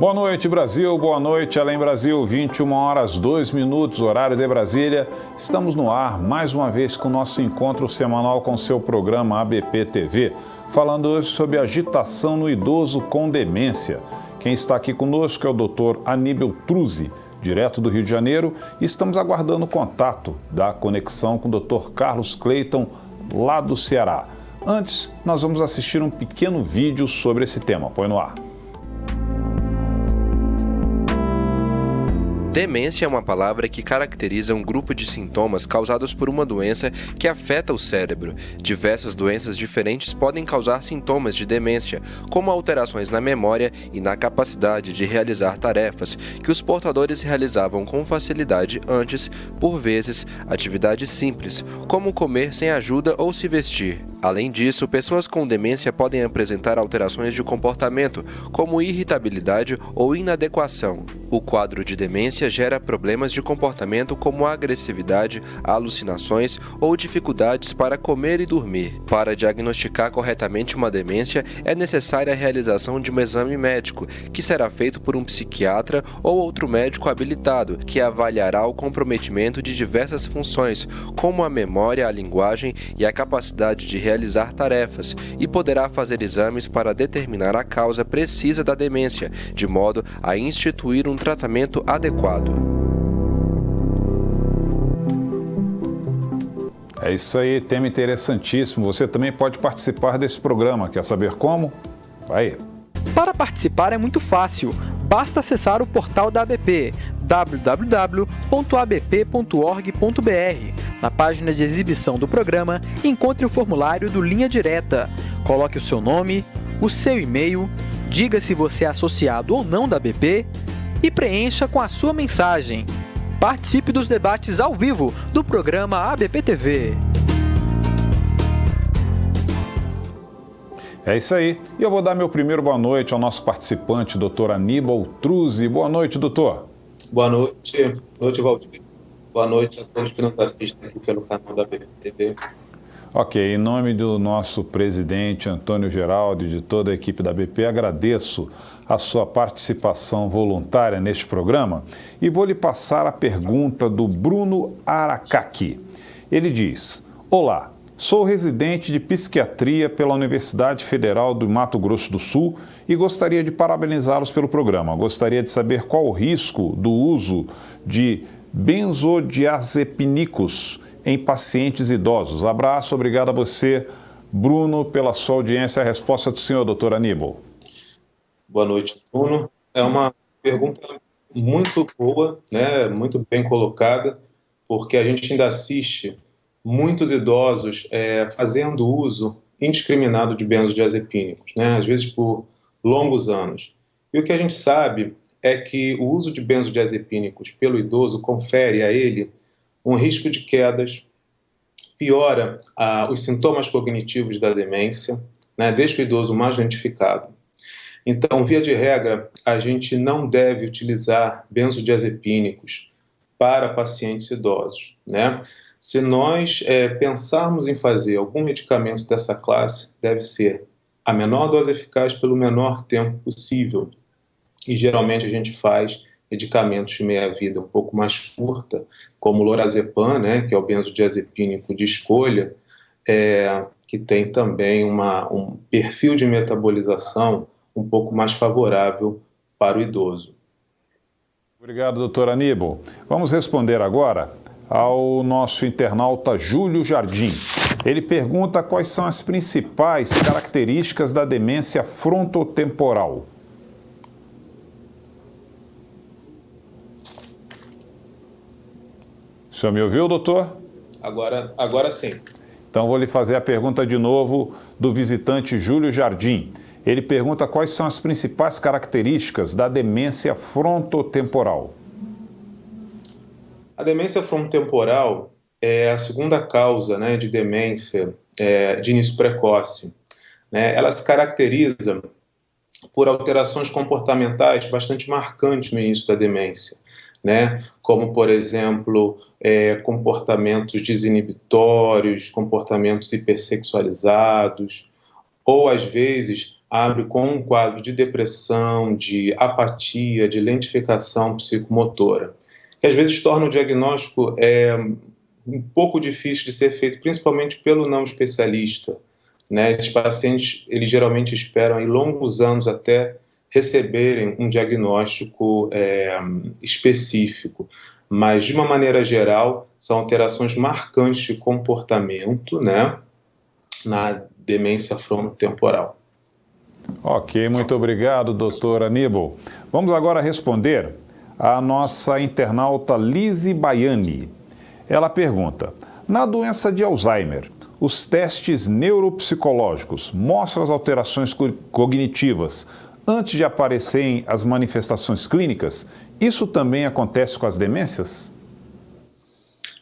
Boa noite, Brasil. Boa noite, Além Brasil. 21h02, horário de Brasília. Estamos no ar mais uma vez com o nosso encontro semanal com seu programa ABP TV, falando hoje sobre agitação no idoso com demência. Quem está aqui conosco é o Dr. Aníbal Truzzi, direto do Rio de Janeiro, e estamos aguardando o contato da conexão com o Dr. Carlos Cleiton, lá do Ceará. Antes, nós vamos assistir um pequeno vídeo sobre esse tema. Põe no ar. Demência é uma palavra que caracteriza um grupo de sintomas causados por uma doença que afeta o cérebro. Diversas doenças diferentes podem causar sintomas de demência, como alterações na memória e na capacidade de realizar tarefas que os portadores realizavam com facilidade antes, por vezes, atividades simples, como comer sem ajuda ou se vestir. Além disso, pessoas com demência podem apresentar alterações de comportamento, como irritabilidade ou inadequação. O quadro de demência gera problemas de comportamento como agressividade, alucinações ou dificuldades para comer e dormir. Para diagnosticar corretamente uma demência, é necessária a realização de um exame médico, que será feito por um psiquiatra ou outro médico habilitado, que avaliará o comprometimento de diversas funções, como a memória, a linguagem e a capacidade de realizar tarefas, e poderá fazer exames para determinar a causa precisa da demência, de modo a instituir um tratamento adequado. É isso aí, tema interessantíssimo. Você também pode participar desse programa. Quer saber como? Vai! Para participar é muito fácil. Basta acessar o portal da ABP, www.abp.org.br. Na página de exibição do programa, encontre o formulário do Linha Direta. Coloque o seu nome, o seu e-mail, diga se você é associado ou não da ABP e preencha com a sua mensagem. Participe dos debates ao vivo do programa ABP TV. É isso aí. E eu vou dar meu primeiro boa noite ao nosso participante, Dr. Aníbal Truzzi. Boa noite, doutor. Boa noite. Boa noite, Valdir. Boa noite a todos que nos assistem aqui pelo canal da ABP TV. Ok, em nome do nosso presidente Antônio Geraldo e de toda a equipe da ABP, agradeço a sua participação voluntária neste programa e vou lhe passar a pergunta do Bruno Aracaki. Ele diz: Olá, sou residente de psiquiatria pela Universidade Federal do Mato Grosso do Sul e gostaria de parabenizá-los pelo programa. Gostaria de saber qual o risco do uso de benzodiazepínicos em pacientes idosos. Abraço, obrigado a você, Bruno, pela sua audiência. A resposta do senhor, doutor Aníbal. Boa noite, Bruno. É uma pergunta muito boa, né? Muito bem colocada, porque a gente ainda assiste muitos idosos fazendo uso indiscriminado de benzodiazepínicos, né? Às vezes por longos anos. E o que a gente sabe é que o uso de benzodiazepínicos pelo idoso confere a ele um risco de quedas, piora os sintomas cognitivos da demência, né, deixa o idoso mais lentificado. Então, via de regra, a gente não deve utilizar benzodiazepínicos para pacientes idosos, né? Se nós pensarmos em fazer algum medicamento dessa classe, deve ser a menor dose eficaz pelo menor tempo possível. E geralmente a gente faz medicamentos de meia-vida um pouco mais curta, como o lorazepam, né, que é o benzodiazepínico de escolha, que tem também um perfil de metabolização um pouco mais favorável para o idoso. Obrigado, doutor Aníbal. Vamos responder agora ao nosso internauta Júlio Jardim. Ele pergunta quais são as principais características da demência frontotemporal. O senhor me ouviu, doutor? Agora sim. Então vou lhe fazer a pergunta de novo do visitante Júlio Jardim. Ele pergunta quais são as principais características da demência frontotemporal. A demência frontotemporal é a segunda causa, né, de demência de início precoce, né? Ela se caracteriza por alterações comportamentais bastante marcantes no início da demência, né? Como, por exemplo, comportamentos desinibitórios, comportamentos hipersexualizados, ou às vezes abre com um quadro de depressão, de apatia, de lentificação psicomotora, que às vezes torna o diagnóstico um pouco difícil de ser feito, principalmente pelo não especialista, né? Esses pacientes, eles geralmente esperam aí longos anos até receberem um diagnóstico específico, mas de uma maneira geral são alterações marcantes de comportamento, né, na demência frontotemporal. Ok, muito obrigado, doutor Aníbal. Vamos agora responder a nossa internauta Lise Baiani. Ela pergunta: na doença de Alzheimer, os testes neuropsicológicos mostram as alterações cognitivas antes de aparecerem as manifestações clínicas? Isso também acontece com as demências?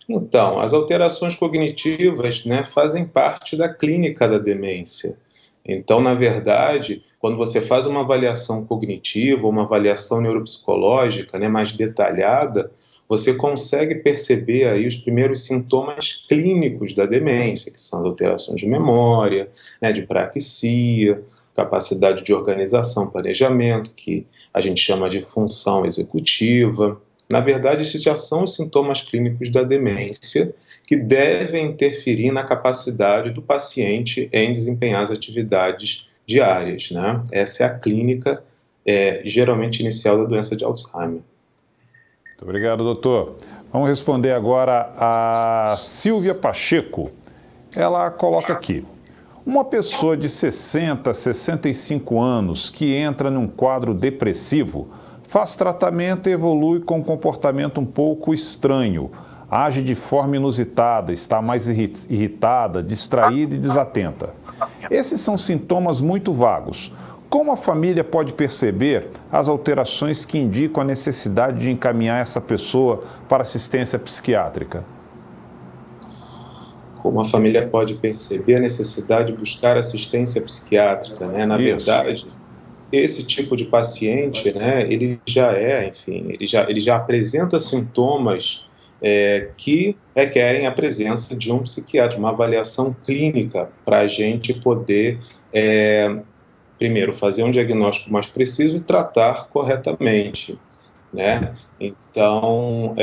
Então, as alterações cognitivas, né, fazem parte da clínica da demência. Então, na verdade, quando você faz uma avaliação cognitiva, uma avaliação neuropsicológica, né, mais detalhada, você consegue perceber aí os primeiros sintomas clínicos da demência, que são as alterações de memória, né, de praxia, capacidade de organização, planejamento, que a gente chama de função executiva. Na verdade, esses já são os sintomas clínicos da demência que devem interferir na capacidade do paciente em desempenhar as atividades diárias, né? Essa é a clínica geralmente inicial da doença de Alzheimer. Muito obrigado, doutor. Vamos responder agora a Silvia Pacheco. Ela coloca aqui: uma pessoa de 60, 65 anos que entra num quadro depressivo, faz tratamento e evolui com um comportamento um pouco estranho, age de forma inusitada, está mais irritada, distraída e desatenta. Esses são sintomas muito vagos. Como a família pode perceber as alterações que indicam a necessidade de encaminhar essa pessoa para assistência psiquiátrica? Como a família pode perceber a necessidade de buscar assistência psiquiátrica, né? Na verdade, esse tipo de paciente, né, ele já apresenta sintomas que requerem a presença de um psiquiatra, uma avaliação clínica para a gente poder, primeiro, fazer um diagnóstico mais preciso e tratar corretamente, né? Então,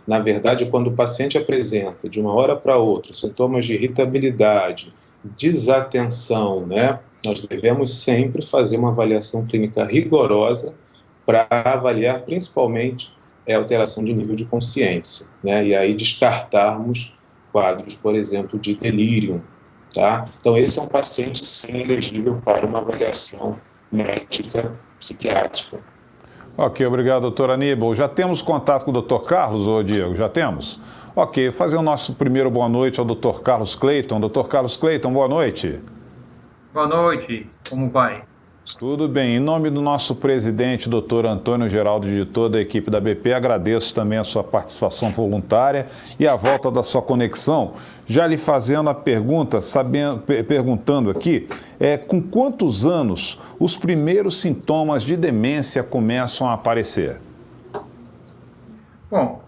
na verdade, quando o paciente apresenta de uma hora para outra sintomas de irritabilidade, desatenção, né, nós devemos sempre fazer uma avaliação clínica rigorosa para avaliar principalmente a alteração de nível de consciência, né, e aí descartarmos quadros, por exemplo, de delírio, tá? Então, esse é um paciente sim elegível para uma avaliação médica psiquiátrica. Ok, obrigado, doutor Aníbal. Já temos contato com o doutor Carlos, ou Diego? Já temos? Ok, fazer o nosso primeiro boa noite ao doutor Carlos Cleiton. Doutor Carlos Cleiton, boa noite. Boa noite, como vai? Tudo bem. Em nome do nosso presidente, doutor Antônio Geraldo, de toda a equipe da BP, agradeço também a sua participação voluntária e a volta da sua conexão. Já lhe fazendo a pergunta, perguntando aqui, com quantos anos os primeiros sintomas de demência começam a aparecer? Bom,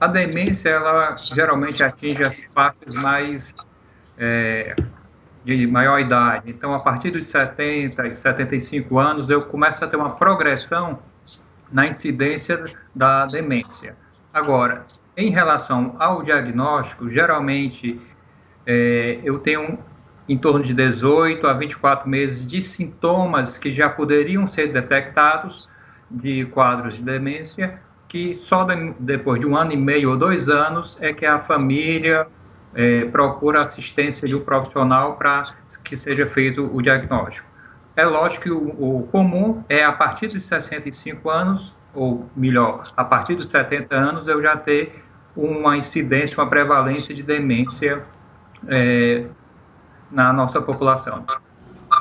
a demência, ela geralmente atinge as partes mais de maior idade. Então, a partir dos 70 e 75 anos, eu começo a ter uma progressão na incidência da demência. Agora, em relação ao diagnóstico, geralmente eu tenho em torno de 18 a 24 meses de sintomas que já poderiam ser detectados de quadros de demência, que só depois de 1 ano e meio ou 2 anos é que a família procura assistência de um profissional para que seja feito o diagnóstico. É lógico que o comum é a partir dos 65 anos, ou melhor, a partir dos 70 anos eu já ter uma incidência, uma prevalência de demência na nossa população.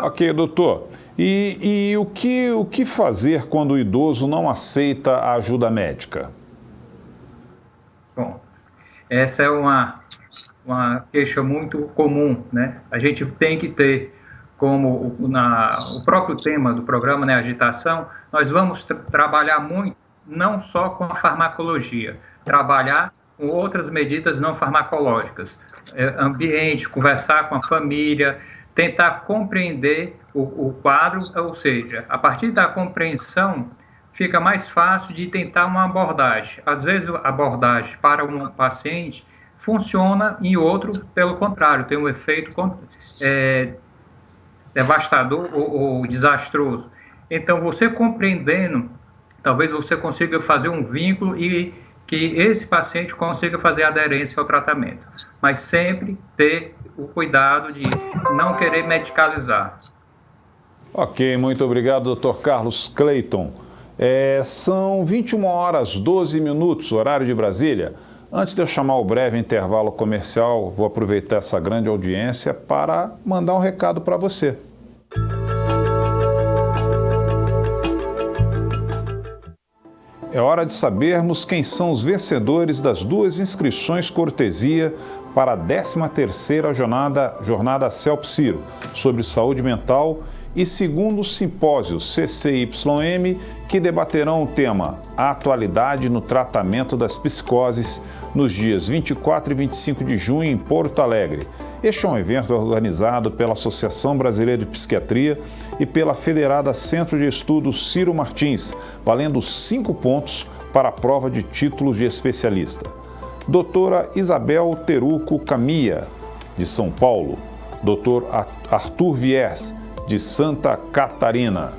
Ok, doutor. E o que fazer quando o idoso não aceita a ajuda médica? Bom, essa é uma queixa muito comum, né? A gente tem que ter, como o próprio tema do programa, né, agitação, nós vamos trabalhar muito, não só com a farmacologia, trabalhar com outras medidas não farmacológicas, ambiente, conversar com a família, tentar compreender o quadro, ou seja, a partir da compreensão fica mais fácil de tentar uma abordagem. Às vezes a abordagem para um paciente funciona, em outro, pelo contrário, tem um efeito devastador ou desastroso. Então, você compreendendo, talvez você consiga fazer um vínculo e que esse paciente consiga fazer aderência ao tratamento. Mas sempre ter o cuidado de não querer medicalizar. Ok, muito obrigado, Dr. Carlos Clayton. São 21h12, horário de Brasília. Antes de eu chamar o breve intervalo comercial, vou aproveitar essa grande audiência para mandar um recado para você. É hora de sabermos quem são os vencedores das 2 inscrições cortesia para a 13ª jornada CELP-CIRO sobre saúde mental e segundo simpósio CCYM, que debaterão o tema A Atualidade no Tratamento das Psicoses nos dias 24 e 25 de junho em Porto Alegre. Este é um evento organizado pela Associação Brasileira de Psiquiatria e pela Federada Centro de Estudos Ciro Martins, valendo 5 pontos para a prova de títulos de especialista. Doutora Isabel Teruco Camia, de São Paulo. Doutor Arthur Viers, de Santa Catarina.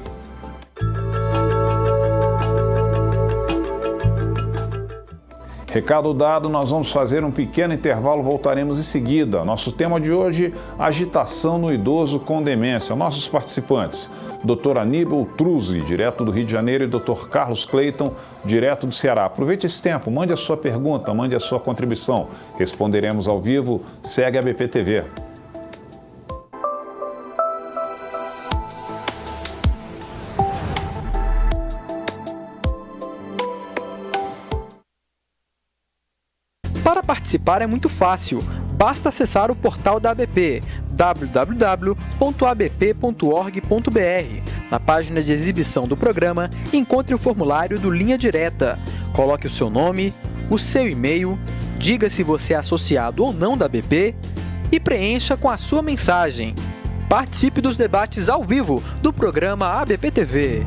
Recado dado, nós vamos fazer um pequeno intervalo, voltaremos em seguida. Nosso tema de hoje, agitação no idoso com demência. Nossos participantes, Dr. Aníbal Truzzi, direto do Rio de Janeiro, e Dr. Carlos Clayton, direto do Ceará. Aproveite esse tempo, mande a sua pergunta, mande a sua contribuição. Responderemos ao vivo, segue a ABP TV. Para participar é muito fácil, basta acessar o portal da ABP, www.abp.org.br. Na página de exibição do programa, encontre o formulário do Linha Direta. Coloque o seu nome, o seu e-mail, diga se você é associado ou não da ABP e preencha com a sua mensagem. Participe dos debates ao vivo do programa ABP TV.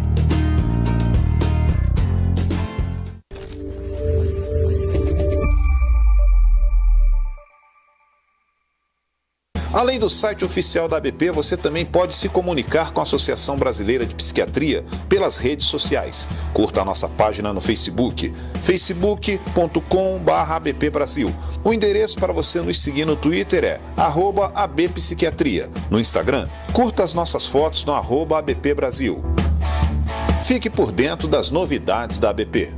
Além do site oficial da ABP, você também pode se comunicar com a Associação Brasileira de Psiquiatria pelas redes sociais. Curta a nossa página no Facebook, facebook.com/abpbrasil. O endereço para você nos seguir no Twitter é @abpsiquiatria. No Instagram, curta as nossas fotos no @abpbrasil. Fique por dentro das novidades da ABP.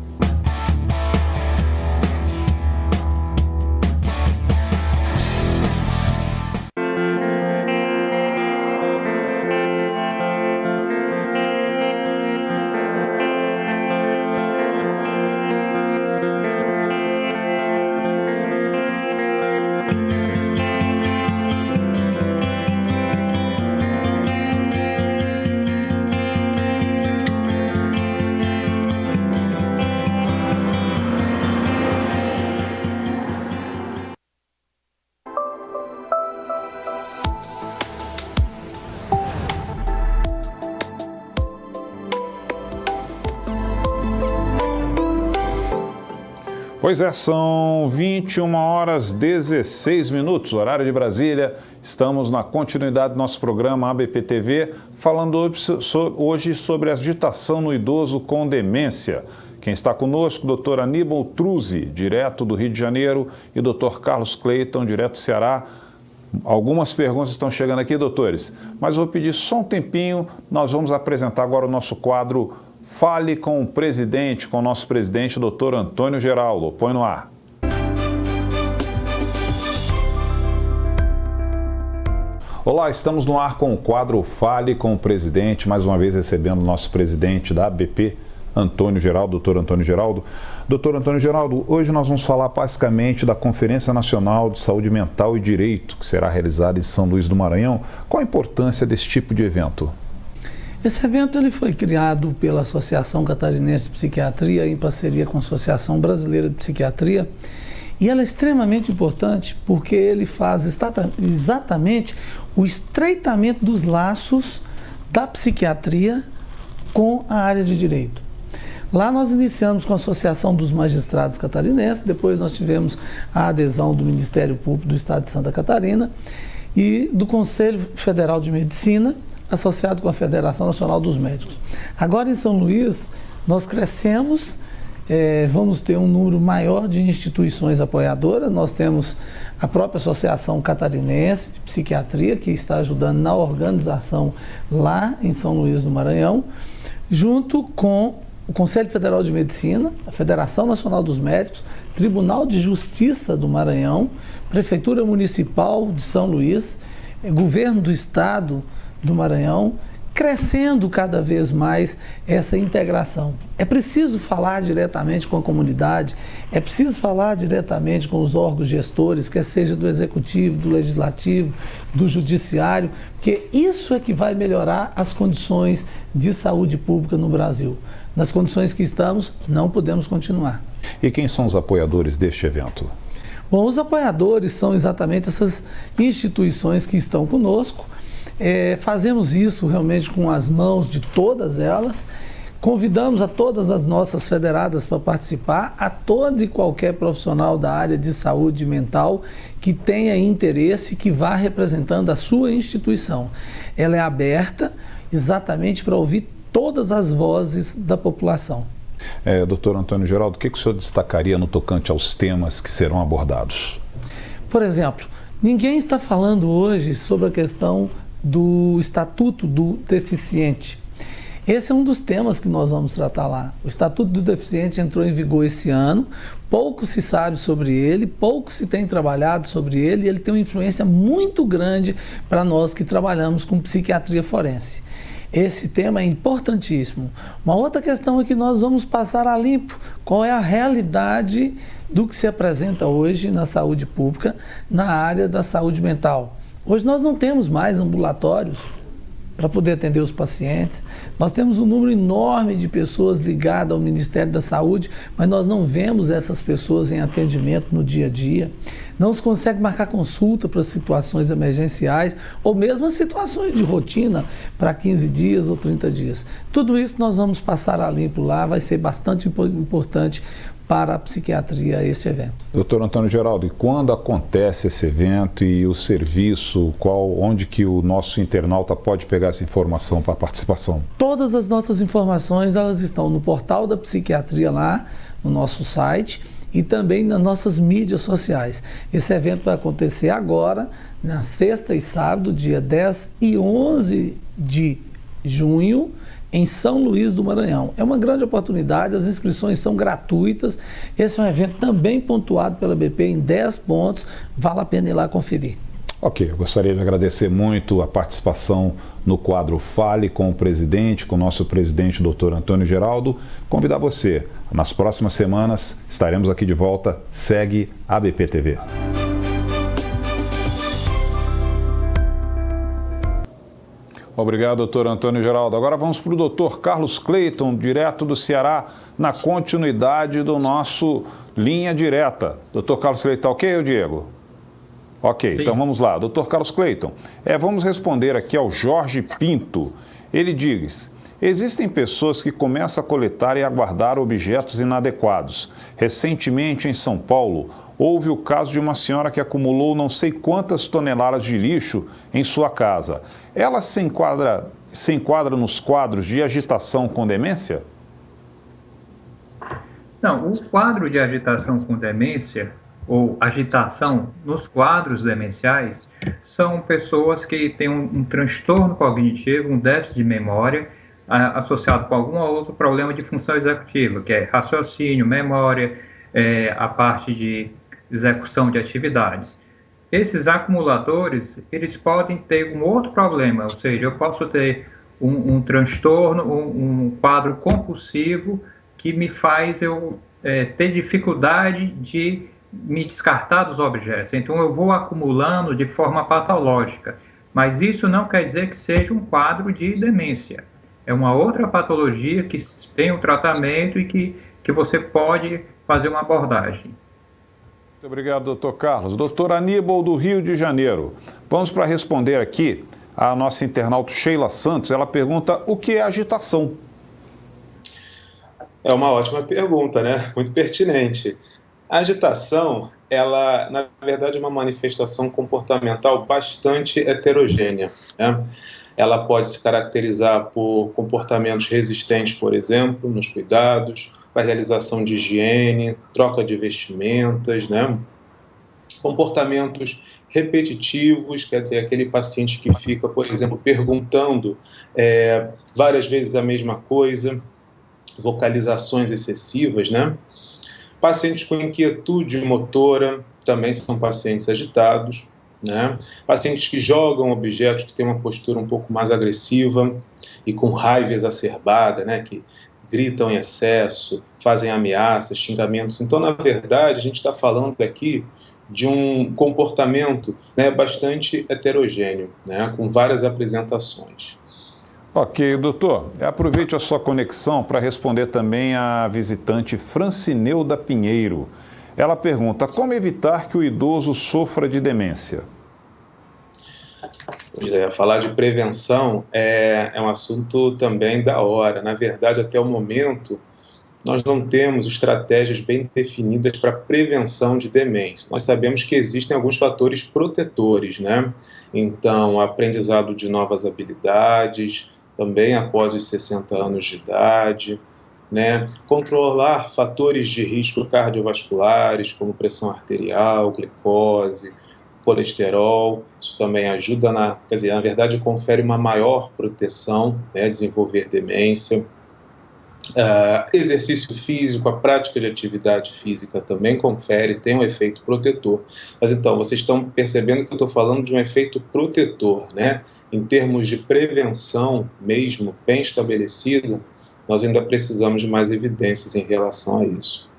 Pois é, são 21h16, horário de Brasília. Estamos na continuidade do nosso programa ABP TV, falando hoje sobre a agitação no idoso com demência. Quem está conosco, Dr. Aníbal Truzzi, direto do Rio de Janeiro, e Dr. Carlos Clayton, direto do Ceará. Algumas perguntas estão chegando aqui, doutores, mas vou pedir só um tempinho. Nós vamos apresentar agora o nosso quadro Fale com o Presidente, com o nosso presidente, Dr. Antônio Geraldo. Põe no ar. Olá, estamos no ar com o quadro Fale com o Presidente, mais uma vez recebendo o nosso presidente da ABP, Antônio Geraldo, doutor Antônio Geraldo. Doutor Antônio Geraldo, hoje nós vamos falar basicamente da Conferência Nacional de Saúde Mental e Direito, que será realizada em São Luís do Maranhão. Qual a importância desse tipo de evento? Esse evento ele foi criado pela Associação Catarinense de Psiquiatria em parceria com a Associação Brasileira de Psiquiatria E ela é extremamente importante porque ele faz exatamente o estreitamento dos laços da psiquiatria com a área de direito. Lá nós iniciamos com a Associação dos Magistrados Catarinenses, depois nós tivemos a adesão do Ministério Público do Estado de Santa Catarina e do Conselho Federal de Medicina, associado com a Federação Nacional dos Médicos. Agora em São Luís, nós crescemos, vamos ter um número maior de instituições apoiadoras, nós temos a própria Associação Catarinense de Psiquiatria, que está ajudando na organização lá em São Luís do Maranhão, junto com o Conselho Federal de Medicina, a Federação Nacional dos Médicos, Tribunal de Justiça do Maranhão, Prefeitura Municipal de São Luís, Governo do Estado do Maranhão, crescendo cada vez mais essa integração. É preciso falar diretamente com a comunidade, é preciso falar diretamente com os órgãos gestores, quer seja do Executivo, do Legislativo, do Judiciário, porque isso é que vai melhorar as condições de saúde pública no Brasil. Nas condições que estamos, não podemos continuar. E quem são os apoiadores deste evento? Bom, os apoiadores são exatamente essas instituições que estão conosco. Fazemos isso realmente com as mãos de todas elas. Convidamos a todas as nossas federadas para participar, a todo e qualquer profissional da área de saúde mental que tenha interesse, que vá representando a sua instituição. Ela é aberta exatamente para ouvir todas as vozes da população. Doutor Antônio Geraldo, o que o senhor destacaria no tocante aos temas que serão abordados? Por exemplo, ninguém está falando hoje sobre a questão do Estatuto do Deficiente. Esse é um dos temas que nós vamos tratar lá. O Estatuto do Deficiente entrou em vigor esse ano, pouco se sabe sobre ele, pouco se tem trabalhado sobre ele, e ele tem uma influência muito grande para nós que trabalhamos com psiquiatria forense. Esse tema é importantíssimo. Uma outra questão é que nós vamos passar a limpo qual é a realidade do que se apresenta hoje na saúde pública, na área da saúde mental. Hoje nós não temos mais ambulatórios para poder atender os pacientes. Nós temos um número enorme de pessoas ligadas ao Ministério da Saúde, mas nós não vemos essas pessoas em atendimento no dia a dia. Não se consegue marcar consulta para situações emergenciais ou mesmo as situações de rotina para 15 dias ou 30 dias. Tudo isso nós vamos passar a limpo lá, vai ser bastante importante para a psiquiatria este evento. Doutor Antônio Geraldo, e quando acontece esse evento e o serviço, onde que o nosso internauta pode pegar essa informação para a participação? Todas as nossas informações elas estão no portal da psiquiatria lá, no nosso site e também nas nossas mídias sociais. Esse evento vai acontecer agora, na sexta e sábado, dia 10 e 11 de junho, em São Luís do Maranhão. É uma grande oportunidade, as inscrições são gratuitas. Esse é um evento também pontuado pela BP em 10 pontos, vale a pena ir lá conferir. Ok, eu gostaria de agradecer muito a participação no quadro Fale com o Presidente, com o nosso presidente, doutor Antônio Geraldo. Convidar você, nas próximas semanas estaremos aqui de volta. Segue a ABP TV. Obrigado, doutor Antônio Geraldo. Agora vamos para o doutor Carlos Cleiton, direto do Ceará, na continuidade do nosso Linha Direta. Doutor Carlos Cleiton, ok, Diego? Ok, sim. Então vamos lá. Doutor Carlos Cleiton, vamos responder aqui ao Jorge Pinto. Ele diz: existem pessoas que começam a coletar e a guardar objetos inadequados. Recentemente, em São Paulo, houve o caso de uma senhora que acumulou não sei quantas toneladas de lixo em sua casa. Ela se enquadra nos quadros de agitação com demência? Não, o quadro de agitação com demência, ou agitação nos quadros demenciais, são pessoas que têm um transtorno cognitivo, um déficit de memória, associado com algum outro problema de função executiva, que é raciocínio, memória, a parte de execução de atividades. Esses acumuladores, eles podem ter um outro problema, ou seja, eu posso ter um transtorno, um quadro compulsivo que me faz eu ter dificuldade de me descartar dos objetos. Então eu vou acumulando de forma patológica, mas isso não quer dizer que seja um quadro de demência. É uma outra patologia que tem um tratamento e que você pode fazer uma abordagem. Muito obrigado, doutor Carlos. Doutor Aníbal, do Rio de Janeiro. Vamos para responder aqui a nossa internauta Sheila Santos. Ela pergunta o que é agitação. É uma ótima pergunta, né? Muito pertinente. A agitação, ela, na verdade, é uma manifestação comportamental bastante heterogênea, né? Ela pode se caracterizar por comportamentos resistentes, por exemplo, nos cuidados, para a realização de higiene, troca de vestimentas, né? Comportamentos repetitivos, quer dizer, aquele paciente que fica, por exemplo, perguntando várias vezes a mesma coisa, vocalizações excessivas, né? Pacientes com inquietude motora também são pacientes agitados, né? Pacientes que jogam objetos, que têm uma postura um pouco mais agressiva e com raiva exacerbada, né? Que gritam em excesso, fazem ameaças, xingamentos. Então, na verdade, a gente está falando aqui de um comportamento, né, bastante heterogêneo, né? Com várias apresentações. Ok, doutor. Aproveite a sua conexão para responder também a visitante Francineuda Pinheiro. Ela pergunta: como evitar que o idoso sofra de demência? Pois é, falar de prevenção é um assunto também da hora. Na verdade, até o momento, nós não temos estratégias bem definidas para prevenção de demência. Nós sabemos que existem alguns fatores protetores, né? Então, aprendizado de novas habilidades, também após os 60 anos de idade, né? Controlar fatores de risco cardiovasculares, como pressão arterial, glicose, colesterol. Isso também ajuda na verdade, confere uma maior proteção, né? Desenvolver demência. Exercício físico, a prática de atividade física também confere, tem um efeito protetor. Mas então, vocês estão percebendo que eu estou falando de um efeito protetor, né? Em termos de prevenção mesmo, bem estabelecida, nós ainda precisamos de mais evidências em relação a isso.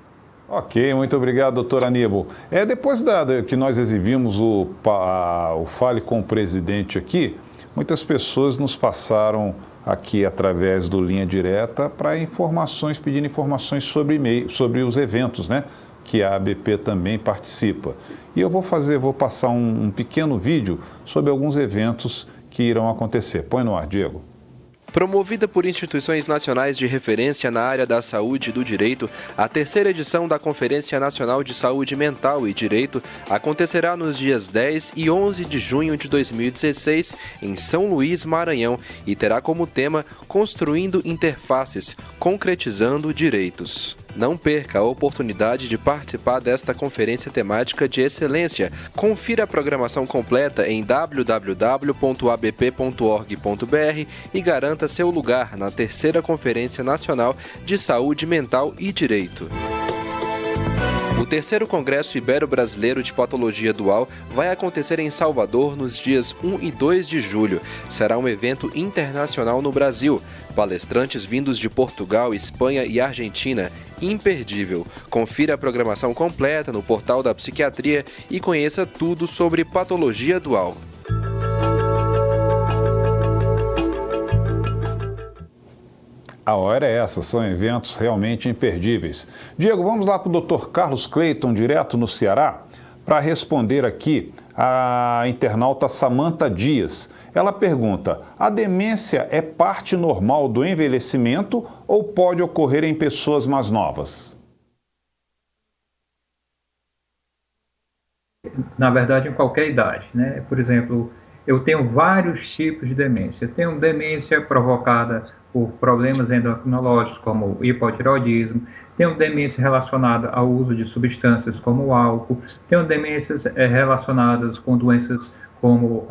Ok, muito obrigado, doutor Aníbal. Depois que nós exibimos o Fale com o Presidente aqui, muitas pessoas nos passaram aqui através do Linha Direta para pedindo informações sobre os eventos, né? Que a ABP também participa. E eu vou passar um pequeno vídeo sobre alguns eventos que irão acontecer. Põe no ar, Diego. Promovida por instituições nacionais de referência na área da saúde e do direito, a terceira edição da Conferência Nacional de Saúde Mental e Direito acontecerá nos dias 10 e 11 de junho de 2016 em São Luís, Maranhão, e terá como tema Construindo Interfaces, Concretizando Direitos. Não perca a oportunidade de participar desta conferência temática de excelência. Confira a programação completa em www.abp.org.br e garanta seu lugar na terceira Conferência Nacional de Saúde Mental e Direito. O terceiro Congresso Ibero-Brasileiro de Patologia Dual vai acontecer em Salvador nos dias 1 e 2 de julho. Será um evento internacional no Brasil. Palestrantes vindos de Portugal, Espanha e Argentina. Imperdível. Confira a programação completa no portal da Psiquiatria e conheça tudo sobre patologia dual. A hora é essa, são eventos realmente imperdíveis. Diego, vamos lá para o Dr. Carlos Cleiton, direto no Ceará, para responder aqui a internauta Samanta Dias. Ela pergunta: a demência é parte normal do envelhecimento ou pode ocorrer em pessoas mais novas? Na verdade, em qualquer idade, né? Por exemplo, eu tenho vários tipos de demência. Eu tenho demência provocada por problemas endocrinológicos, como hipotireoidismo. Tenho demência relacionada ao uso de substâncias, como o álcool. Tenho demências relacionadas com doenças como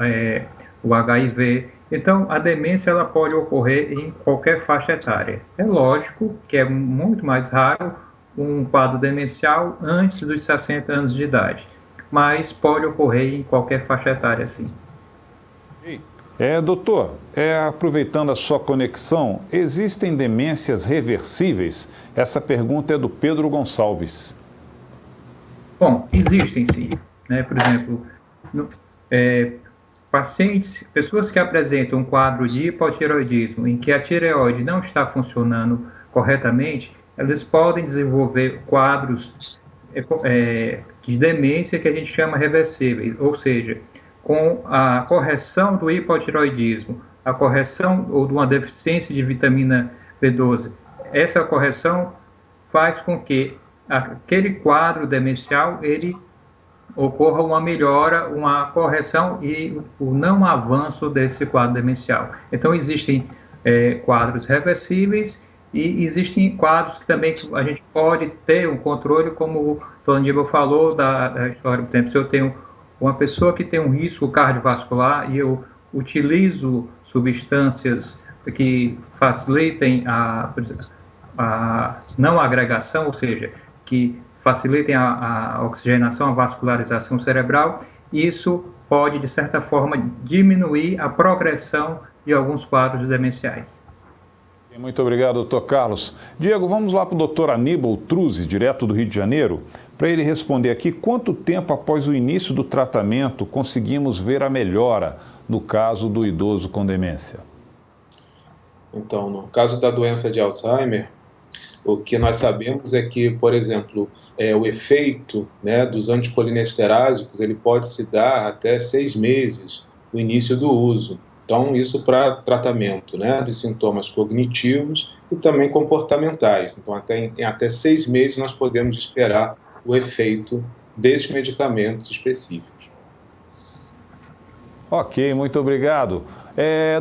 o HIV. Então, a demência ela pode ocorrer em qualquer faixa etária. É lógico que é muito mais raro um quadro demencial antes dos 60 anos de idade, mas pode ocorrer em qualquer faixa etária, sim. Doutor, aproveitando a sua conexão, existem demências reversíveis? Essa pergunta é do Pedro Gonçalves. Bom, existem sim, né? Por exemplo, pessoas que apresentam um quadro de hipotireoidismo em que a tireoide não está funcionando corretamente, elas podem desenvolver quadros de demência que a gente chama reversíveis, ou seja, com a correção do hipotireoidismo, a correção ou de uma deficiência de vitamina B12, essa correção faz com que aquele quadro demencial ele ocorra uma melhora, uma correção e o não avanço desse quadro demencial. Então existem quadros reversíveis e existem quadros que também a gente pode ter um controle, como o Dr. Aníbal falou da história. Por exemplo, se eu tenho uma pessoa que tem um risco cardiovascular e eu utilizo substâncias que facilitem a não agregação, ou seja, que facilitem a oxigenação, a vascularização cerebral, isso pode, de certa forma, diminuir a progressão de alguns quadros demenciais. Muito obrigado, doutor Carlos. Diego, vamos lá para o doutor Aníbal Truzzi, direto do Rio de Janeiro, para ele responder aqui quanto tempo após o início do tratamento conseguimos ver a melhora no caso do idoso com demência. Então, no caso da doença de Alzheimer, o que nós sabemos é que, por exemplo, o efeito, né, dos anticolinesterásicos, ele pode se dar até 6 meses no início do uso. Então, isso para tratamento, né, de sintomas cognitivos e também comportamentais. Então, em até 6 meses nós podemos esperar o efeito desses medicamentos específicos. Ok, muito obrigado.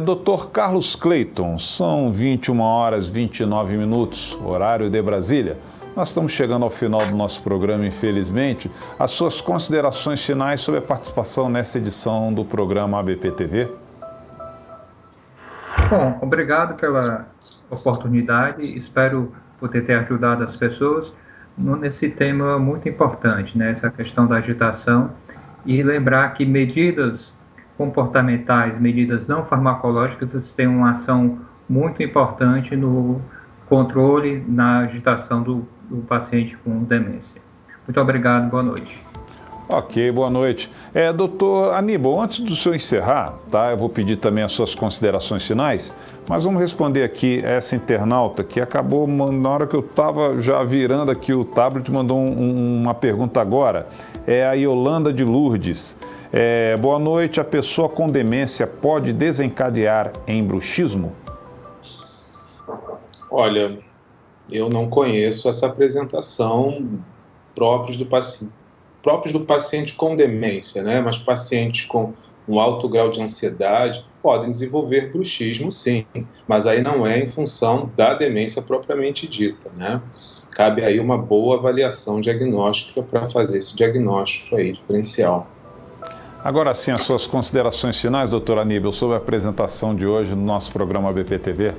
Dr. Carlos Clayton, são 21h29, horário de Brasília. Nós estamos chegando ao final do nosso programa, infelizmente. As suas considerações finais sobre a participação nessa edição do programa ABP-TV? Bom, obrigado pela oportunidade. Espero poder ter ajudado as pessoas nesse tema muito importante, né? Essa questão da agitação. E lembrar que medidas comportamentais, medidas não farmacológicas, têm uma ação muito importante no controle, na agitação do paciente com demência. Muito obrigado, boa noite. Ok, boa noite. Doutor Aníbal, antes do senhor encerrar, tá? Eu vou pedir também as suas considerações finais, mas vamos responder aqui essa internauta que acabou, na hora que eu estava já virando aqui o tablet, mandou uma pergunta agora. É a Yolanda de Lourdes. Boa noite, a pessoa com demência pode desencadear em bruxismo? Olha, eu não conheço essa apresentação próprios do paciente com demência, né? Mas pacientes com um alto grau de ansiedade podem desenvolver bruxismo, sim, mas aí não é em função da demência propriamente dita, né? Cabe aí uma boa avaliação diagnóstica para fazer esse diagnóstico aí diferencial. Agora sim, as suas considerações finais, doutor Aníbal, sobre a apresentação de hoje no nosso programa ABP-TV.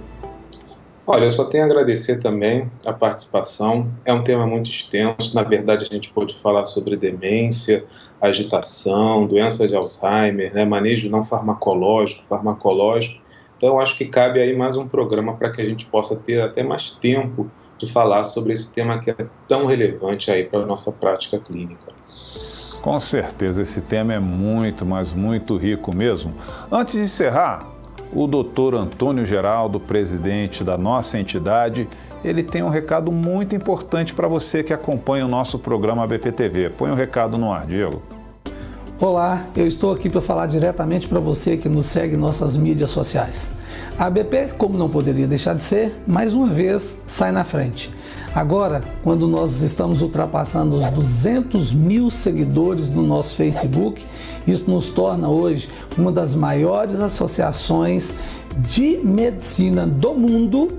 Olha, eu só tenho a agradecer também a participação. É um tema muito extenso. Na verdade, a gente pode falar sobre demência, agitação, doença de Alzheimer, né, manejo não farmacológico. Então, eu acho que cabe aí mais um programa para que a gente possa ter até mais tempo de falar sobre esse tema que é tão relevante aí para a nossa prática clínica. Com certeza, esse tema é muito, mas muito rico mesmo. Antes de encerrar, o doutor Antônio Geraldo, presidente da nossa entidade, ele tem um recado muito importante para você que acompanha o nosso programa ABP-TV. Põe um recado no ar, Diego. Olá, eu estou aqui para falar diretamente para você que nos segue em nossas mídias sociais. A ABP, como não poderia deixar de ser, mais uma vez sai na frente. Agora, quando nós estamos ultrapassando os 200 mil seguidores no nosso Facebook, isso nos torna hoje uma das maiores associações de medicina do mundo,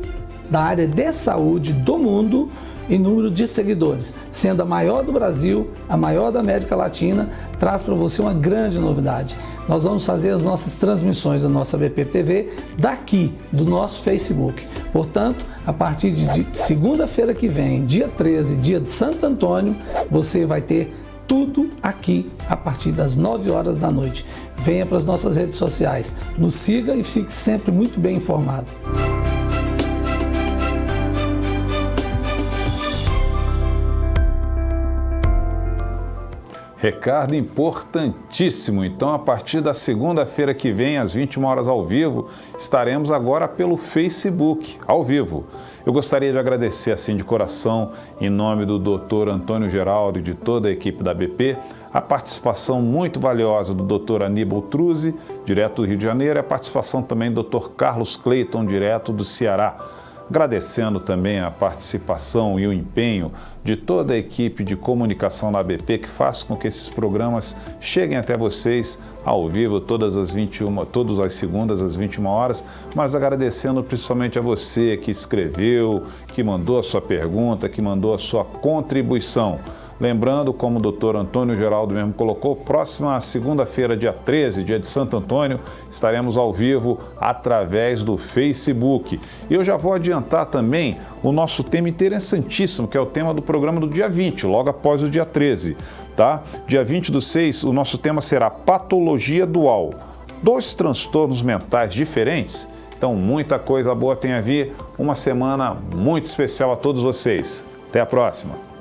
da área de saúde do mundo, em número de seguidores. Sendo a maior do Brasil, a maior da América Latina, traz para você uma grande novidade. Nós vamos fazer as nossas transmissões da nossa ABP-TV daqui, do nosso Facebook. Portanto, a partir de segunda-feira que vem, dia 13, dia de Santo Antônio, você vai ter tudo aqui a partir das 9 horas da noite. Venha para as nossas redes sociais, nos siga e fique sempre muito bem informado. Recado importantíssimo. Então, a partir da segunda-feira que vem, às 21 horas ao vivo, estaremos agora pelo Facebook, ao vivo. Eu gostaria de agradecer, assim, de coração, em nome do Dr. Antônio Geraldo e de toda a equipe da ABP, a participação muito valiosa do Dr. Aníbal Truzzi, direto do Rio de Janeiro, e a participação também do Dr. Carlos Cleiton, direto do Ceará. Agradecendo também a participação e o empenho de toda a equipe de comunicação da ABP que faz com que esses programas cheguem até vocês ao vivo todas as segundas às 21 horas, mas agradecendo principalmente a você que escreveu, que mandou a sua pergunta, que mandou a sua contribuição. Lembrando, como o doutor Antônio Geraldo mesmo colocou, próxima segunda-feira, dia 13, dia de Santo Antônio, estaremos ao vivo através do Facebook. E eu já vou adiantar também o nosso tema interessantíssimo, que é o tema do programa do dia 20, logo após o dia 13. Tá? Dia 20/6, o nosso tema será patologia dual. 2 transtornos mentais diferentes? Então, muita coisa boa tem a vir. Uma semana muito especial a todos vocês. Até a próxima!